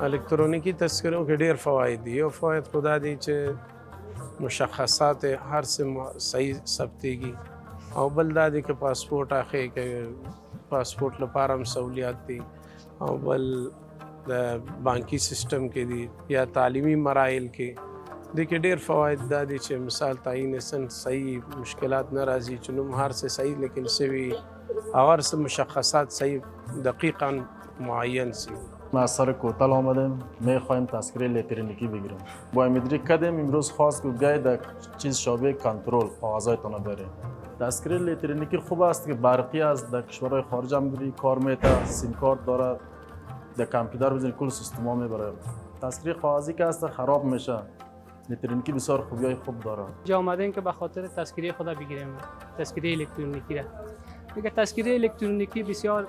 الکترونیکی تذکرو کې ډیر فواید دي. یو فواید خدا دی چې مشخصات هر څه صحیح ثبتېږي، او بل دا دی چې پاسپورټ اخی کې پاسپورټ لپاره هم سہولیات دي، او بل د بانکي سیستم کې دي یا تعلیمي مراحل کې دې کې ډیر فواید دا دي چې مثال تعیین سن صحیح مشکلات نه راځي، چې نوم هر څه صحیح لیکل شوي او هر څه مشخصات صحیح دقیقا معین سی. ما از سر کوتل آمدیم، میخوایم تذکره الکترونیکی بگیریم. با امیدری کردیم امروز خواست که بیایید در چیز شابه کنترل کاغذهایتان بریم. تذکره الکترونیکی خوب است که برقی است، در کشورهای خارج هم بری کار میته، سیم کارت داره، در کامپیوتر بزنید کل سیستم ها میبره. تذکره کاغذی که است خراب میشه. الکترونیکی بسیار خوبیای خوب داره. جا آمدیم که به خاطر تذکره خود بگیریم، تذکره الکترونیکی را. میگه تذکره الکترونیکی بسیار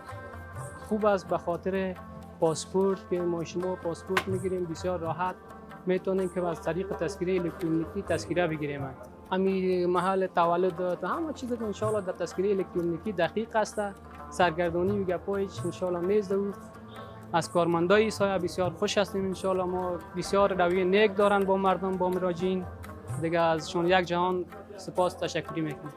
خوب است به خاطر پاسپورت که ما شما پاسپورت میگیریم بسیار راحت میتونیم که از طریق تذکره الکترونیکی تذکره بگیریم. همین محل تولد تا همه چیز ان شاء الله در تذکره الکترونیکی دقیق است. سرگردانی و گپایش ان شاء الله نیست. از کارمندای سایه بسیار خوش هستیم ان شاء الله. ما بسیار رویه نیک دارن با مردم، با مراجعین. دیگه ازشون یک جهان سپاس تشکری میکنیم.